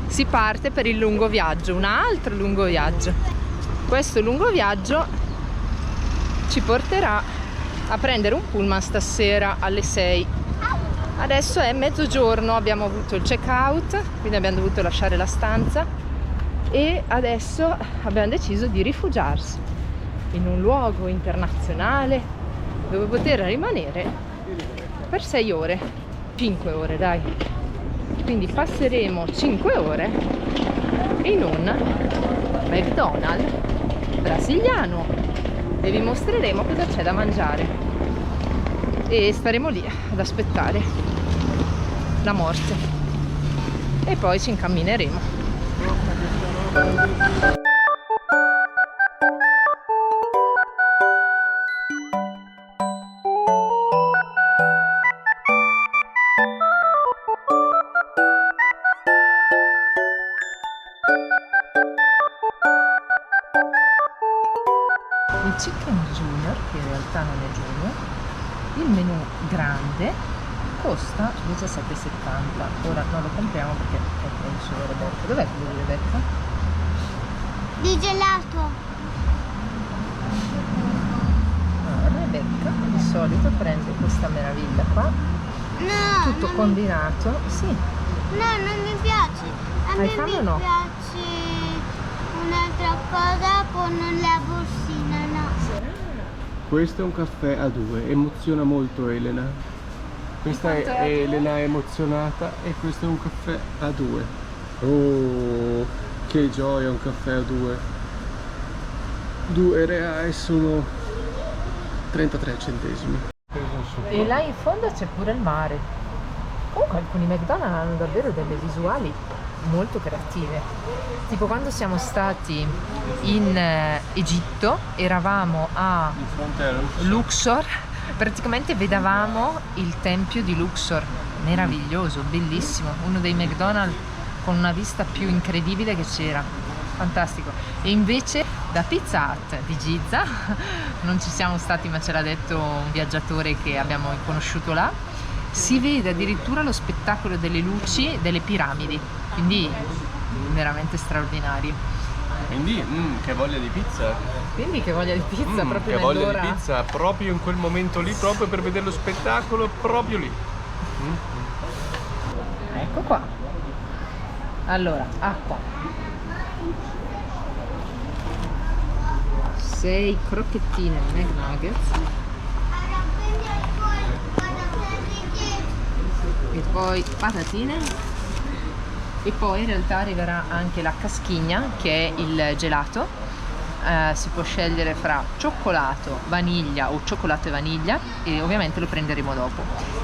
Si parte per il lungo viaggio, un altro lungo viaggio. Questo lungo viaggio ci porterà a prendere un pullman stasera alle 6. Adesso è mezzogiorno, abbiamo avuto il check out, quindi abbiamo dovuto lasciare la stanza e adesso abbiamo deciso di rifugiarsi in un luogo internazionale dove poter rimanere per 6 ore, 5 ore dai. Quindi passeremo 5 ore in un McDonald's brasiliano e vi mostreremo cosa c'è da mangiare e staremo lì ad aspettare la morte e poi ci incammineremo. Il Chicken Junior, che in realtà non è Junior, il menù grande costa 17,70. Ora non lo compriamo perché è penso Rebecca. Dov'è quello di Rebecca? Di gelato. Rebecca di solito prende questa meraviglia qua, No, tutto combinato. Sì, no, non mi piace. A Hai me fame mi o no? piace un'altra cosa con la borsina, no. Questo è un caffè a 2, emoziona molto Elena. Questa è Elena emozionata e questo è un caffè a 2. Oh, che gioia un caffè a 2. 2 reali sono 33 centesimi. e là in fondo c'è pure il mare. Comunque alcuni McDonald's hanno davvero delle visuali molto creative, tipo quando siamo stati in Egitto, eravamo a Di fronte a Luxor, praticamente vedevamo il tempio di Luxor, meraviglioso, bellissimo, uno dei McDonald's con una vista più incredibile che c'era, fantastico. E invece da Pizza Hut di Giza non ci siamo stati, ma ce l'ha detto un viaggiatore che abbiamo conosciuto là, si vede addirittura lo spettacolo delle luci delle piramidi, quindi veramente straordinari. Quindi, che voglia di pizza. Quindi che voglia di pizza, proprio che voglia nell'ora. di pizza, proprio in quel momento lì, proprio per vedere lo spettacolo, proprio lì. Ecco qua. Allora, acqua. 6 crocchettine McNuggets. E poi patatine. E poi in realtà arriverà anche la caschigna, che è il gelato. Si può scegliere fra cioccolato, vaniglia o cioccolato e vaniglia, e ovviamente lo prenderemo dopo.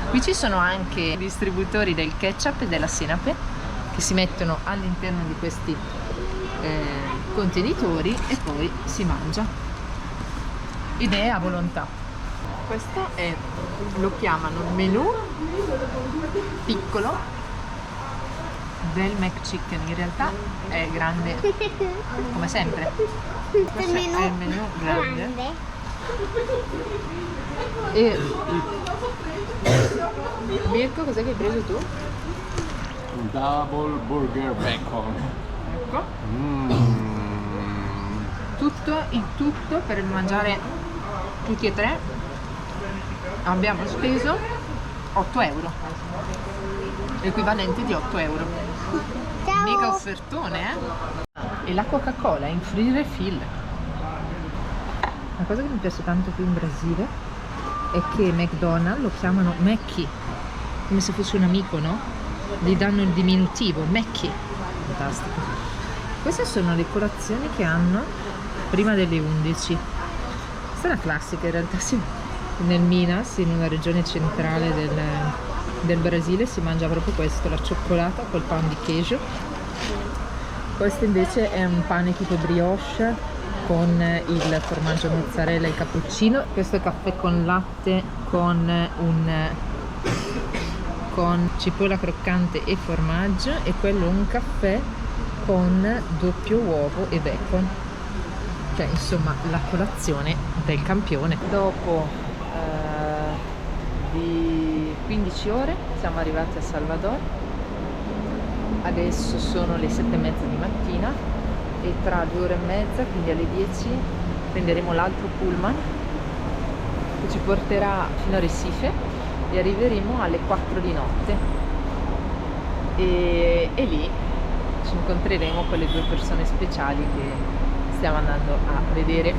Qui ci sono anche i distributori del ketchup e della senape che si mettono all'interno di questi contenitori e poi si mangia ed è a volontà. Questo è, lo chiamano menù piccolo del McChicken, in realtà è grande come sempre. Questo è il menù grande. E Mirko, cos'è che hai preso tu? Un double burger bacon. Ecco. Tutto, il tutto per mangiare tutti e tre abbiamo speso 8 euro, l'equivalente di 8 euro. Ciao. Mega offertone, E la Coca-Cola in free refill. La cosa che mi piace tanto qui in Brasile è che McDonald's lo chiamano Mackie, come se fosse un amico, no? Gli danno il diminutivo, Mackie. Fantastico. Queste sono le colazioni che hanno prima delle 11. Questa è una classica, in realtà nel Minas, in una regione centrale del Brasile, si mangia proprio questo, la cioccolata col pan di queijo. Questo invece è un pane tipo brioche con il formaggio mozzarella e cappuccino. Questo è caffè con latte con cipolla croccante e formaggio, e quello un caffè con doppio uovo e bacon, cioè insomma la colazione del campione. Dopo di 15 ore siamo arrivati a Salvador. Adesso sono le 7:30 di mattina e tra 2 ore e mezza, quindi alle 10, prenderemo l'altro pullman che ci porterà fino a Recife e arriveremo alle 4 di notte e lì ci incontreremo con le 2 persone speciali che stiamo andando a vedere.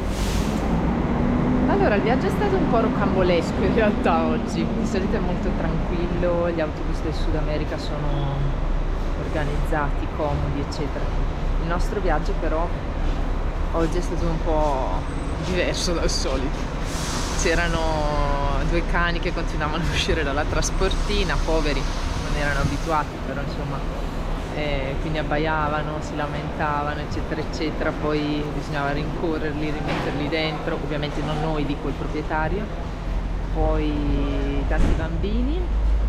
Allora, il viaggio è stato un po' rocambolesco in realtà oggi. Di solito è molto tranquillo, gli autobus del Sud America sono organizzati, comodi, eccetera. Il nostro viaggio però oggi è stato un po' diverso dal solito. C'erano 2 cani che continuavano a uscire dalla trasportina, poveri, non erano abituati, però insomma, quindi abbaiavano, si lamentavano, eccetera eccetera. Poi bisognava rincorrerli, rimetterli dentro, ovviamente non noi, dico il proprietario. Poi tanti bambini,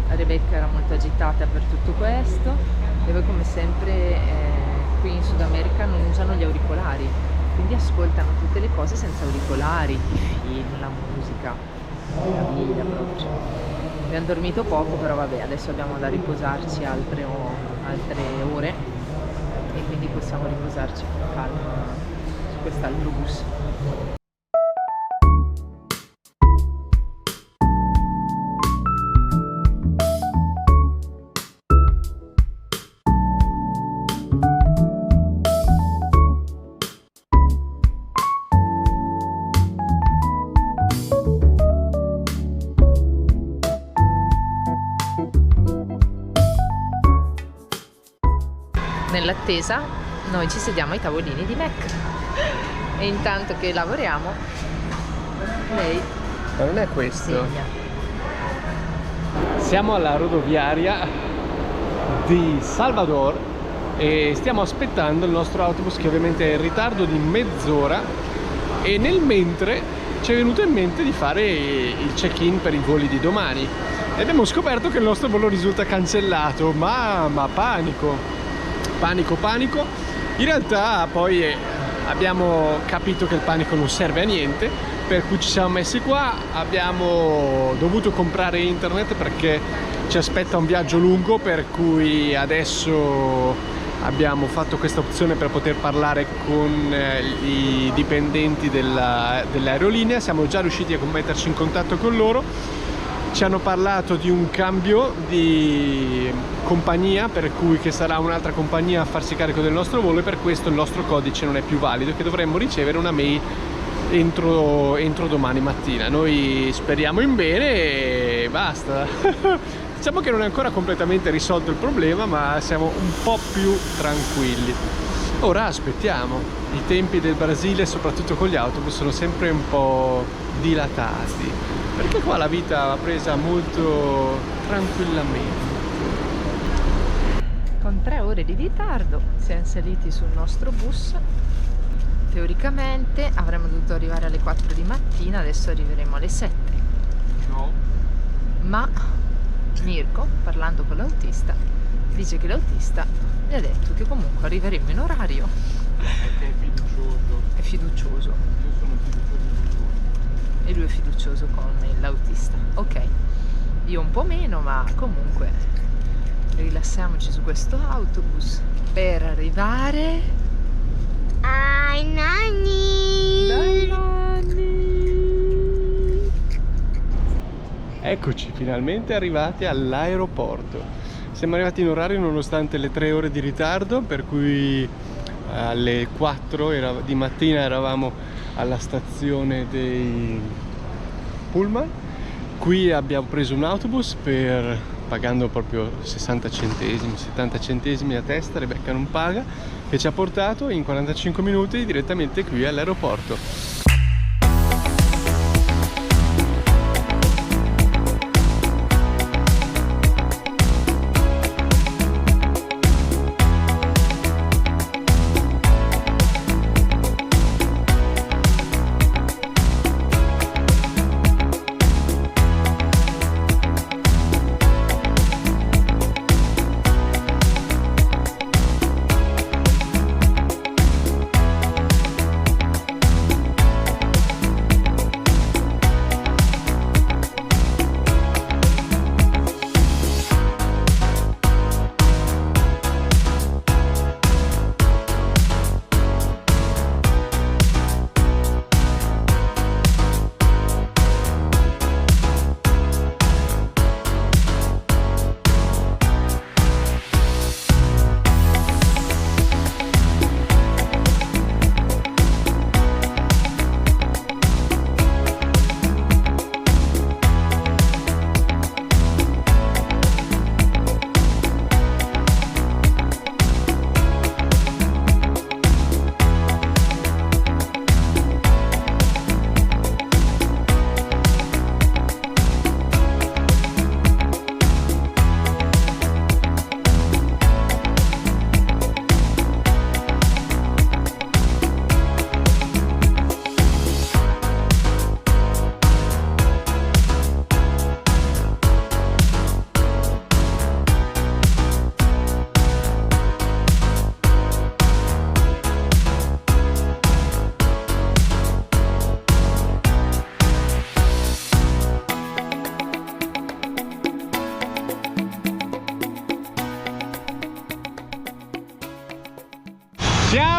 Rebecca era molto agitata per tutto questo, e poi come sempre qui in Sud America non usano gli auricolari, quindi ascoltano tutte le cose senza auricolari, i film, la musica, meraviglia proprio. Abbiamo dormito poco, però vabbè, adesso abbiamo da riposarci altre ore e quindi possiamo riposarci con calma su quest'autobus. Nell'attesa noi ci sediamo ai tavolini di Mac e intanto che lavoriamo lei Ma non è questo. segna. Siamo alla rodoviaria di Salvador e stiamo aspettando il nostro autobus, che ovviamente è in ritardo di mezz'ora, e nel mentre ci è venuto in mente di fare il check-in per i voli di domani e abbiamo scoperto che il nostro volo risulta cancellato, ma panico. In realtà poi abbiamo capito che il panico non serve a niente, per cui ci siamo messi qua. Abbiamo dovuto comprare internet perché ci aspetta un viaggio lungo, per cui adesso abbiamo fatto questa opzione per poter parlare con i dipendenti dell'aerolinea. Siamo già riusciti a metterci in contatto con loro. Ci hanno parlato di un cambio di compagnia, per cui che sarà un'altra compagnia a farsi carico del nostro volo, e per questo il nostro codice non è più valido, che dovremmo ricevere una mail entro domani mattina. Noi speriamo in bene e basta. Diciamo che non è ancora completamente risolto il problema, ma siamo un po' più tranquilli. Ora aspettiamo. I tempi del Brasile, soprattutto con gli autobus, sono sempre un po' dilatati, perché qua la vita va presa molto tranquillamente. Con 3 ore di ritardo siamo saliti sul nostro bus. Teoricamente avremmo dovuto arrivare alle 4 di mattina, adesso arriveremo alle 7. No. Ma Mirko, parlando con l'autista, dice che l'autista gli ha detto che comunque arriveremo in orario. Perché è fiducioso. È fiducioso. Io sono fiducioso. E lui è fiducioso con l'autista. Ok, io un po' meno, ma comunque rilassiamoci su questo autobus per arrivare Ai nani. dai nonni. Eccoci finalmente arrivati all'aeroporto. Siamo arrivati in orario nonostante le 3 ore di ritardo, per cui alle 4 di mattina eravamo alla stazione dei Pullman. Qui abbiamo preso un autobus pagando proprio 60 centesimi, 70 centesimi a testa, Rebecca non paga, che ci ha portato in 45 minuti direttamente qui all'aeroporto.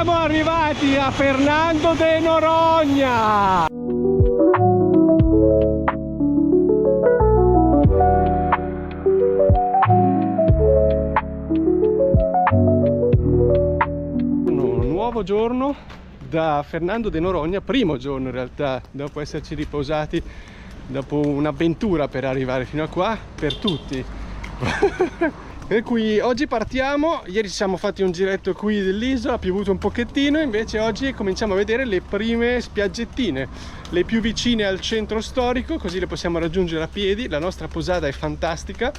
Siamo arrivati a Fernando de Noronha! Un nuovo giorno da Fernando de Noronha, primo giorno in realtà, dopo esserci riposati, dopo un'avventura per arrivare fino a qua, per tutti. Per cui oggi partiamo. Ieri ci siamo fatti un giretto qui dell'isola, ha piovuto un pochettino, invece oggi cominciamo a vedere le prime spiaggettine, le più vicine al centro storico, così le possiamo raggiungere a piedi. La nostra posata è fantastica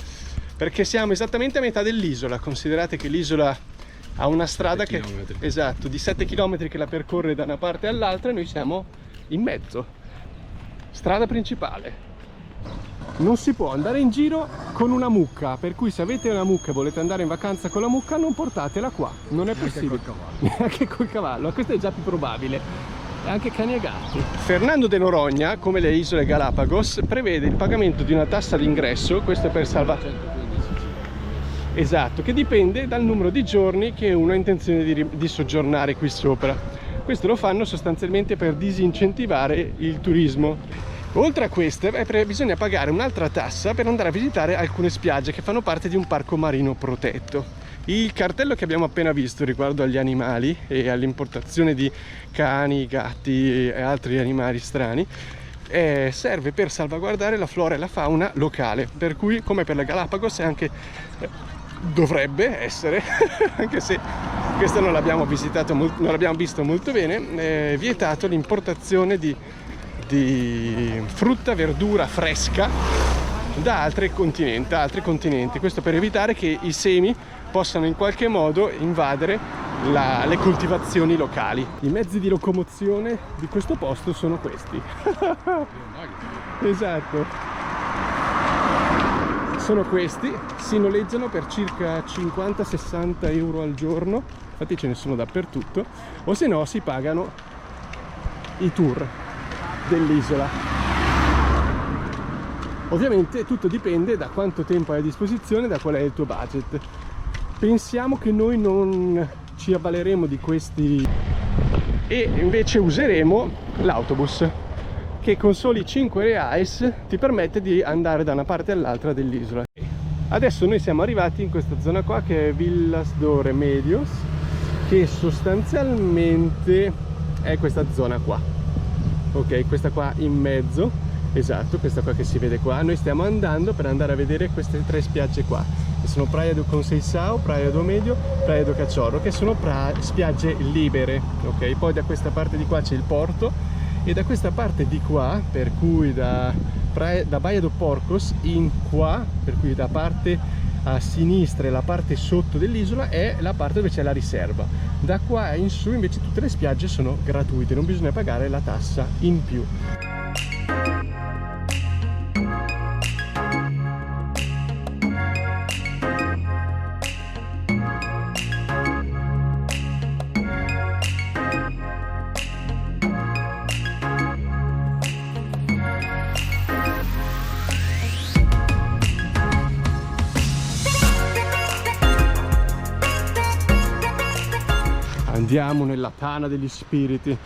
perché siamo esattamente a metà dell'isola. Considerate che l'isola ha una strada che, esatto, di 7 km che la percorre da una parte all'altra e noi siamo in mezzo. Strada principale. Non si può andare in giro con una mucca, per cui se avete una mucca e volete andare in vacanza con la mucca non portatela qua, non è possibile. Neanche col cavallo, questo è già più probabile. E anche cani e gatti. Fernando de Noronha, come le isole Galapagos, prevede il pagamento di una tassa d'ingresso, questo è per salvare. Esatto, che dipende dal numero di giorni che uno ha intenzione di soggiornare qui sopra. Questo lo fanno sostanzialmente per disincentivare il turismo. Oltre a queste bisogna pagare un'altra tassa per andare a visitare alcune spiagge che fanno parte di un parco marino protetto. Il cartello che abbiamo appena visto riguardo agli animali e all'importazione di cani, gatti e altri animali strani serve per salvaguardare la flora e la fauna locale, per cui come per le Galapagos è anche dovrebbe essere anche se questo non l'abbiamo visitato, non l'abbiamo visto molto bene, vietato l'importazione di frutta, verdura fresca da altri continenti, questo per evitare che i semi possano in qualche modo invadere le coltivazioni locali. I mezzi di locomozione di questo posto sono questi. Esatto, sono questi, si noleggiano per circa 50-60 euro al giorno, infatti ce ne sono dappertutto, o se no si pagano i tour dell'isola. Ovviamente tutto dipende da quanto tempo hai a disposizione, da qual è il tuo budget. Pensiamo che noi non ci avvaleremo di questi e invece useremo l'autobus che con soli 5 reais ti permette di andare da una parte all'altra dell'isola. Adesso noi siamo arrivati in questa zona qua che è Vilas do Remedios, che sostanzialmente è questa zona qua. Ok, questa qua in mezzo, esatto, questa qua che si vede qua. Noi stiamo andando per andare a vedere queste 3 spiagge qua, che sono Praia do Conceição, Praia do Medio, Praia do Cachorro, che sono spiagge libere. Ok, poi da questa parte di qua c'è il porto e da questa parte di qua, per cui da Baía do Porcos in qua, per cui da parte a sinistra e la parte sotto dell'isola è la parte dove c'è la riserva. Da qua in su invece tutte le spiagge sono gratuite, non bisogna pagare la tassa in più. Andiamo nella tana degli spiriti.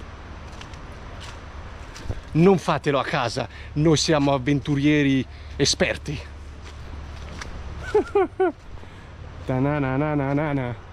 Non fatelo a casa, noi siamo avventurieri esperti. Ta-na-na-na-na-na.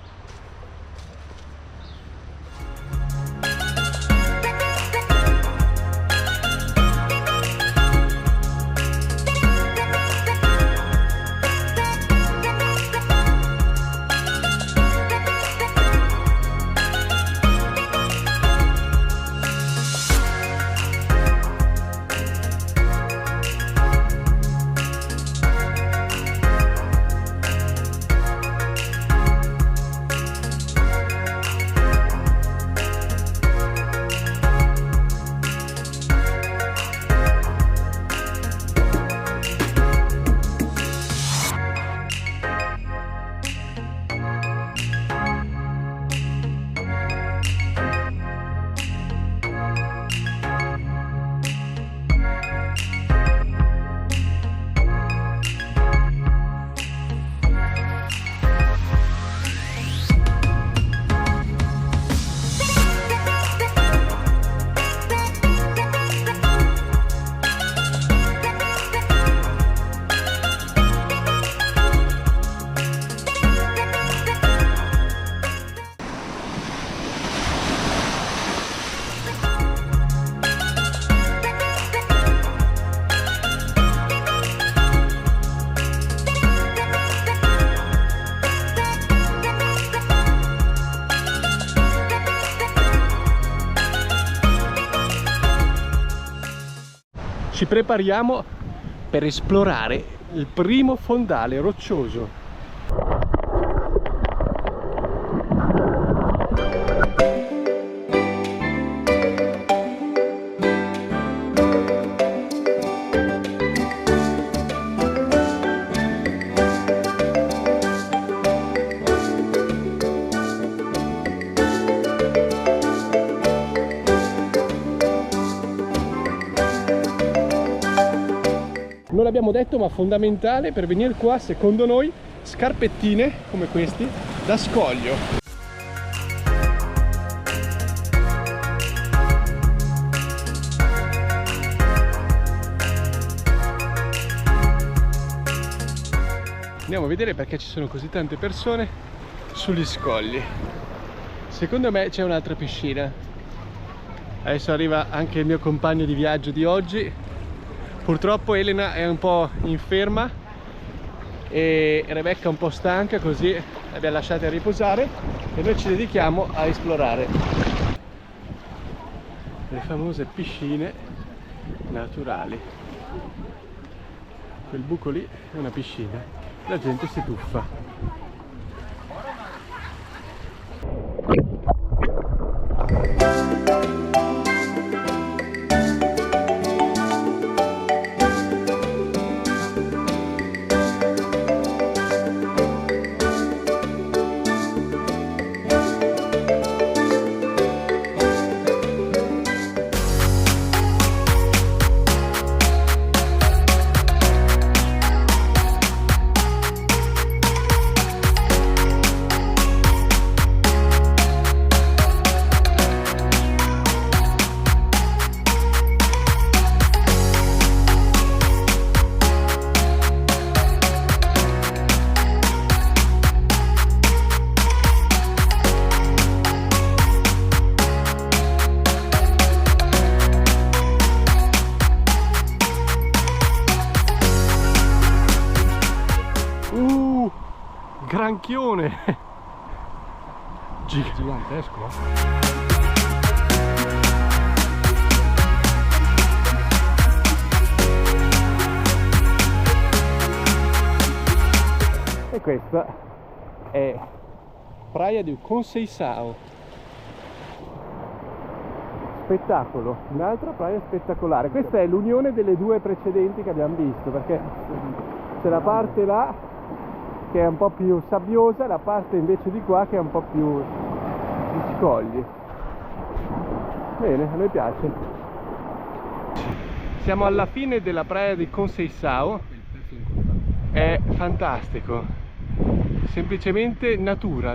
Ci prepariamo per esplorare il primo fondale roccioso. Non l'abbiamo detto, ma fondamentale per venire qua, secondo noi, scarpettine come questi da scoglio. Andiamo a vedere perché ci sono così tante persone sugli scogli. Secondo me c'è un'altra piscina. Adesso arriva anche il mio compagno di viaggio di oggi. Purtroppo Elena è un po' inferma e Rebecca un po' stanca, così l'abbiamo lasciata a riposare e noi ci dedichiamo a esplorare le famose piscine naturali. Quel buco lì è una piscina, la gente si tuffa. Granchione gigantesco. E questa è Praia di Conceição. Spettacolo, un'altra praia spettacolare. Questa è l'unione delle due precedenti che abbiamo visto, perché c'è la parte là che è un po' più sabbiosa, la parte invece di qua che è un po' più di scogli. Bene, a noi piace. Siamo alla fine della Praia di Conceição. È fantastico, semplicemente natura.